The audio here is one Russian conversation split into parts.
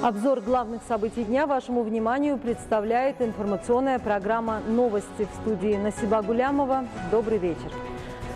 Обзор главных событий дня вашему вниманию представляет информационная программа «Новости» в студии Насиба Гулямова. Добрый вечер.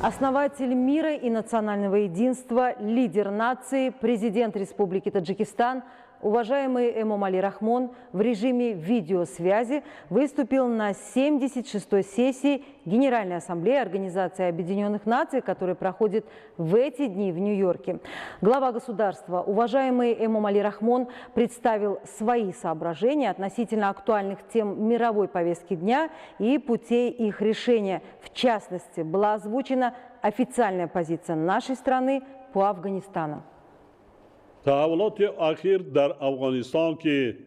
Основатель мира и национального единства, лидер нации, президент Республики Таджикистан, уважаемый Эмомали Рахмон в режиме видеосвязи выступил на 76-й сессии Генеральной Ассамблеи Организации Объединенных Наций, которая проходит в эти дни в Нью-Йорке. Глава государства, уважаемый Эмомали Рахмон, представил свои соображения относительно актуальных тем мировой повестки дня и путей их решения. В частности, была озвучена официальная позиция нашей страны по Афганистану. تحولات اخیر در افغانستان که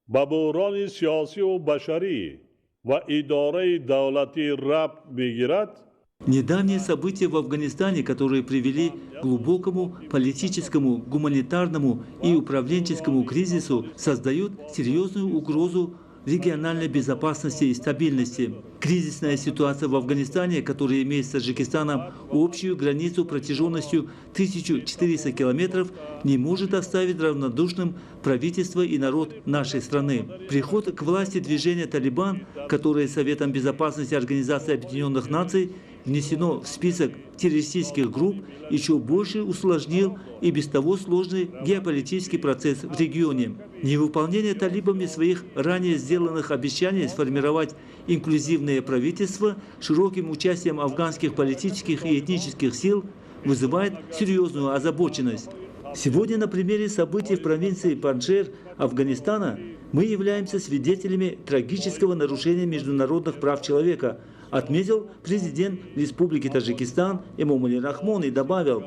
به بحران سیاسی و بشری و اداره دولتی ربط می‌گیرد. Недавние события в Афганистане, которые привели к глубокому политическому, гуманитарному и управленческому кризису, создают серьезную угрозу региональной безопасности и стабильности. Кризисная ситуация в Афганистане, которая имеет с Таджикистаном общую границу протяженностью 1400 километров, не может оставить равнодушным правительство и народ нашей страны. Приход к власти движения «Талибан», которое Советом безопасности Организации Объединенных Наций внесено в список террористических групп, еще больше усложнил и без того сложный геополитический процесс в регионе. Невыполнение талибами своих ранее сделанных обещаний сформировать инклюзивное правительство с широким участием афганских политических и этнических сил вызывает серьезную озабоченность. Сегодня на примере событий в провинции Панджшер Афганистана мы являемся свидетелями трагического нарушения международных прав человека, отметил президент Республики Таджикистан Эмомали Рахмон и добавил,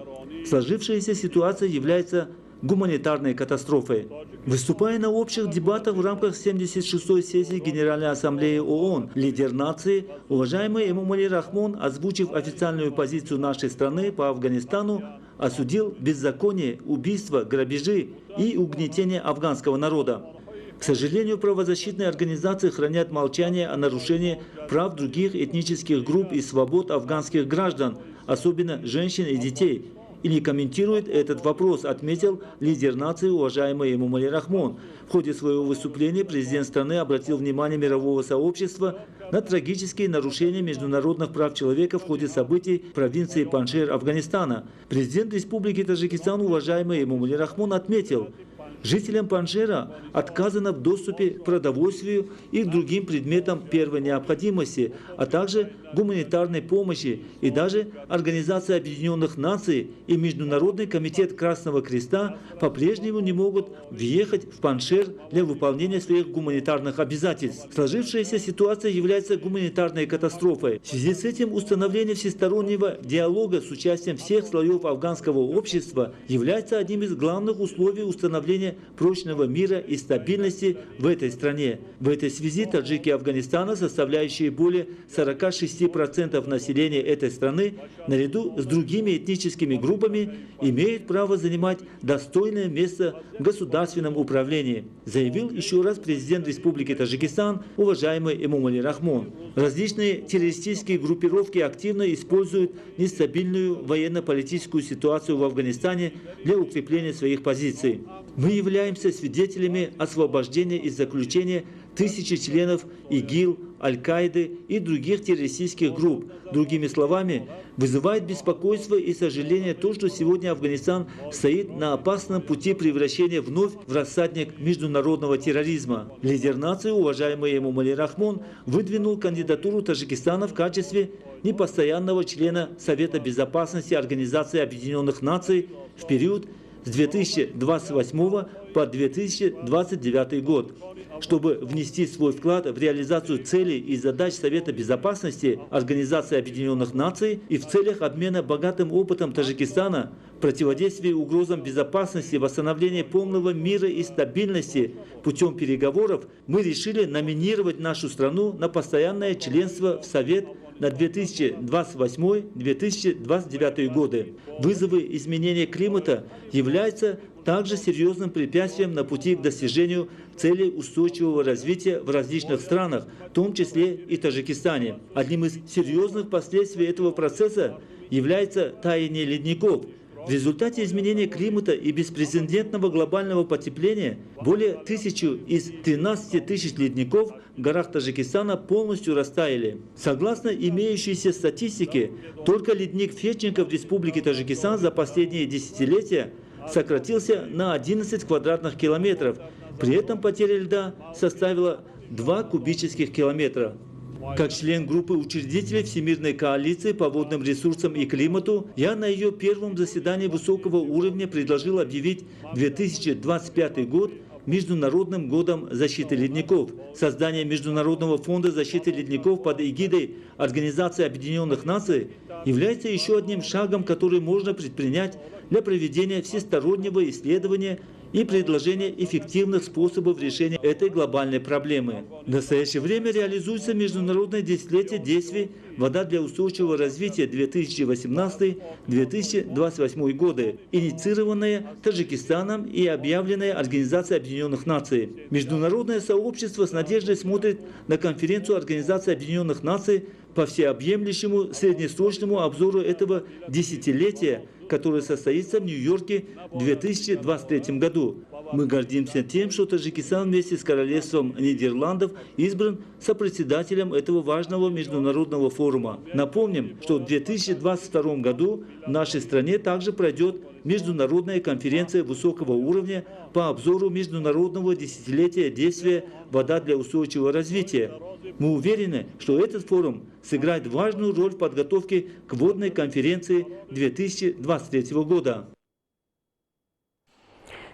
сложившаяся ситуация является гуманитарной катастрофой. Выступая на общих дебатах в рамках 76-й сессии Генеральной Ассамблеи ООН, лидер нации, уважаемый Эмомали Рахмон, озвучив официальную позицию нашей страны по Афганистану, осудил беззаконие, убийства, грабежи и угнетение афганского народа. К сожалению, правозащитные организации хранят молчание о нарушении прав других этнических групп и свобод афганских граждан, особенно женщин и детей, и не комментирует этот вопрос, отметил лидер нации, уважаемый Эмомали Рахмон. В ходе своего выступления президент страны обратил внимание мирового сообщества на трагические нарушения международных прав человека в ходе событий в провинции Панджшер Афганистана. Президент Республики Таджикистан, уважаемый Эмомали Рахмон, отметил, жителям Панджшера отказано в доступе к продовольствию и к другим предметам первой необходимости, а также гуманитарной помощи, и даже Организация Объединенных Наций и Международный комитет Красного Креста по-прежнему не могут въехать в Панджшер для выполнения своих гуманитарных обязательств. Сложившаяся ситуация является гуманитарной катастрофой. В связи с этим установление всестороннего диалога с участием всех слоев афганского общества является одним из главных условий установления прочного мира и стабильности в этой стране. В этой связи таджики Афганистана, составляющие более 46% населения этой страны, наряду с другими этническими группами, имеют право занимать достойное место в государственном управлении, заявил еще раз президент Республики Таджикистан, уважаемый Эмомали Рахмон. Различные террористические группировки активно используют нестабильную военно-политическую ситуацию в Афганистане для укрепления своих позиций. Мы являемся свидетелями освобождения из заключения тысячи членов ИГИЛ, Аль-Каиды и других террористических групп. Другими словами, вызывает беспокойство и сожаление то, что сегодня Афганистан стоит на опасном пути превращения вновь в рассадник международного терроризма. Лидер нации, уважаемый Эмомали Рахмон, выдвинул кандидатуру Таджикистана в качестве непостоянного члена Совета безопасности Организации Объединенных Наций в период с 2028 по 2029 год. Чтобы внести свой вклад в реализацию целей и задач Совета безопасности Организации Объединенных Наций и в целях обмена богатым опытом Таджикистана, противодействия угрозам безопасности, восстановления полного мира и стабильности путем переговоров, мы решили номинировать нашу страну на постоянное членство в Совет на 2028-2029 годы. Вызовы изменения климата являются также серьезным препятствием на пути к достижению целей устойчивого развития в различных странах, в том числе и Таджикистане. Одним из серьезных последствий этого процесса является таяние ледников. В результате изменения климата и беспрецедентного глобального потепления более 1000 из 13 тысяч ледников в горах Таджикистана полностью растаяли. Согласно имеющейся статистике, только ледник Фетченко в Республике Таджикистан за последние десятилетия сократился на 11 квадратных километров. При этом потеря льда составила 2 кубических километра. Как член группы учредителей Всемирной коалиции по водным ресурсам и климату, я на ее первом заседании высокого уровня предложил объявить 2025 год Международным годом защиты ледников. Создание Международного фонда защиты ледников под эгидой Организации Объединенных Наций является еще одним шагом, который можно предпринять для проведения всестороннего исследования и предложения эффективных способов решения этой глобальной проблемы. В настоящее время реализуется международное десятилетие действий «Вода для устойчивого развития» 2018-2028 годы, инициированное Таджикистаном и объявленное Организацией Объединенных Наций. Международное сообщество с надеждой смотрит на конференцию Организации Объединенных Наций по всеобъемлющему среднесрочному обзору этого десятилетия, который состоится в Нью-Йорке в 2023 году. Мы гордимся тем, что Таджикистан вместе с Королевством Нидерландов избран сопредседателем этого важного международного форума. Напомним, что в 2022 году в нашей стране также пройдет международная конференция высокого уровня по обзору международного десятилетия действия «Вода для устойчивого развития». Мы уверены, что этот форум сыграет важную роль в подготовке к водной конференции 2023 года.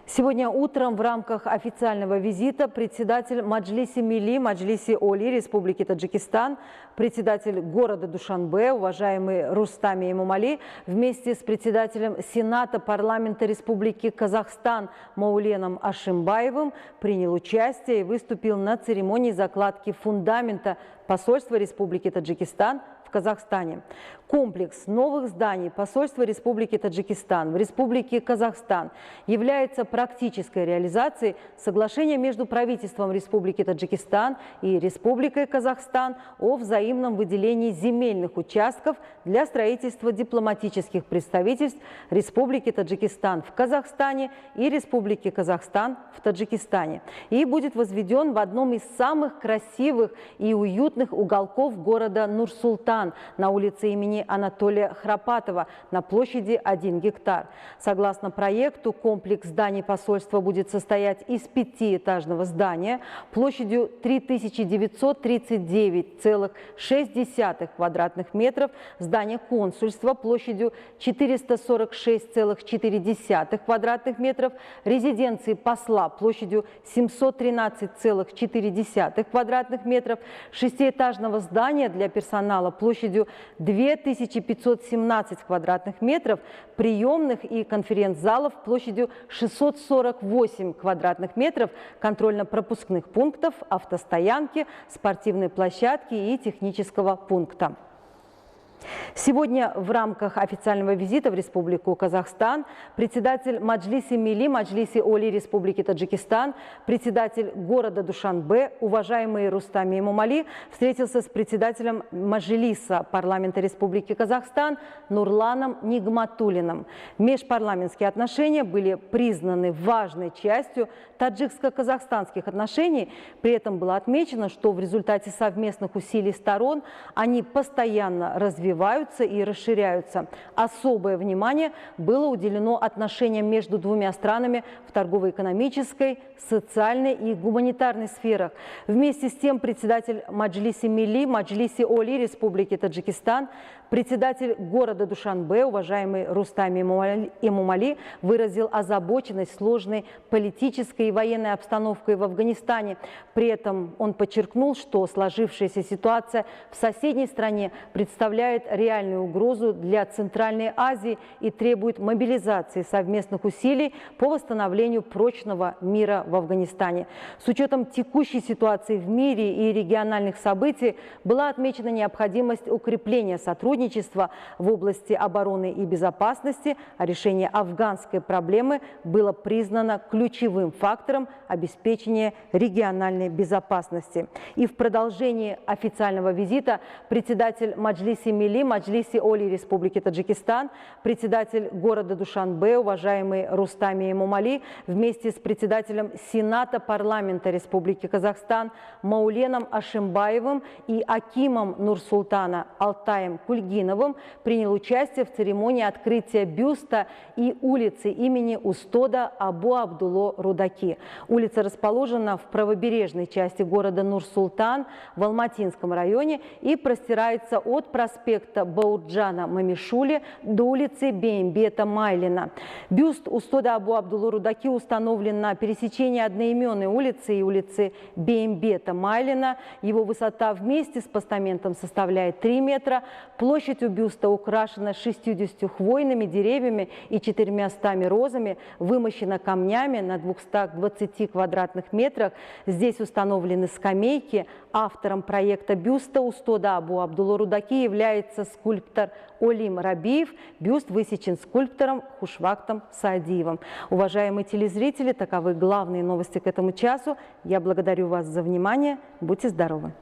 Сегодня утром в рамках официального визита председатель Маджлиси Милли, Маджлиси Оли Республики Таджикистан, председатель города Душанбе, уважаемый Рустами Эмомали, вместе с председателем Сената парламента Республики Казахстан Мауленом Ашимбаевым принял участие и выступил на церемонии закладки фундамента посольства Республики Таджикистан в Казахстане. Комплекс новых зданий посольства Республики Таджикистан в Республике Казахстан является практической реализацией соглашения между правительством Республики Таджикистан и Республикой Казахстан о взаимном выделении земельных участков для строительства дипломатических представительств Республики Таджикистан в Казахстане и Республики Казахстан в Таджикистане и будет возведен в одном из самых красивых и уютных уголков города Нур-Султан на улице имени Анатолия Храпатова на площади 1 гектар. Согласно проекту, комплекс зданий посольства будет состоять из 5-этажного здания площадью 3939,6 квадратных метров, здание консульства площадью 446,4 квадратных метров, резиденции посла площадью 713,4 квадратных метров, 6-этажного здания для персонала площадью 2517 квадратных метров, приемных и конференц-залов площадью 648 квадратных метров, контрольно-пропускных пунктов, автостоянки, спортивной площадки и технического пункта. Сегодня в рамках официального визита в Республику Казахстан председатель Маджлиси Милли, Маджлиси Оли Республики Таджикистан, председатель города Душанбе, уважаемый Рустами Эмомали, встретился с председателем Маджлиса парламента Республики Казахстан Нурланом Нигматуллиным. Межпарламентские отношения были признаны важной частью таджикско-казахстанских отношений. При этом было отмечено, что в результате совместных усилий сторон они постоянно развиваются и расширяются. Особое внимание было уделено отношениям между двумя странами в торгово-экономической, социальной и гуманитарной сферах. Вместе с тем председатель Маджлиси Милли, Маджлиси Оли Республики Таджикистан, председатель города Душанбе, уважаемый Рустами Эмомали, выразил озабоченность сложной политической и военной обстановкой в Афганистане. При этом он подчеркнул, что сложившаяся ситуация в соседней стране представляет реальную угрозу для Центральной Азии и требует мобилизации совместных усилий по восстановлению прочного мира в Афганистане. С учетом текущей ситуации в мире и региональных событий была отмечена необходимость укрепления сотрудничества сотрудничество в области обороны и безопасности, а решение афганской проблемы было признано ключевым фактором обеспечения региональной безопасности. И в продолжении официального визита председатель Маджлиси Милли, Маджлиси Оли Республики Таджикистан, председатель города Душанбе, уважаемый Рустами Эмомали, вместе с председателем Сената парламента Республики Казахстан Мауленом Ашимбаевым и акимом Нур-Султана Алтаем Кульгиновым принял участие в церемонии открытия бюста и улицы имени Устода Абу Абдулло Рудаки. Улица расположена в правобережной части города Нур-Султан в Алматинском районе и простирается от проспекта Баурджана Мамишули до улицы Беймбета Майлина. Бюст Устода Абу Абдулло Рудаки установлен на пересечении одноименной улицы и улицы Беймбета Майлина. Его высота вместе с постаментом составляет 3 метра. Площадь у бюста украшена 60 хвойными деревьями и 400 розами, вымощена камнями на 220 квадратных метрах. Здесь установлены скамейки. Автором проекта бюста Устода Абу Абдулло Рудаки является скульптор Олим Рабиев. Бюст высечен скульптором Хушвактом Саадиевым. Уважаемые телезрители, таковы главные новости к этому часу. Я благодарю вас за внимание. Будьте здоровы!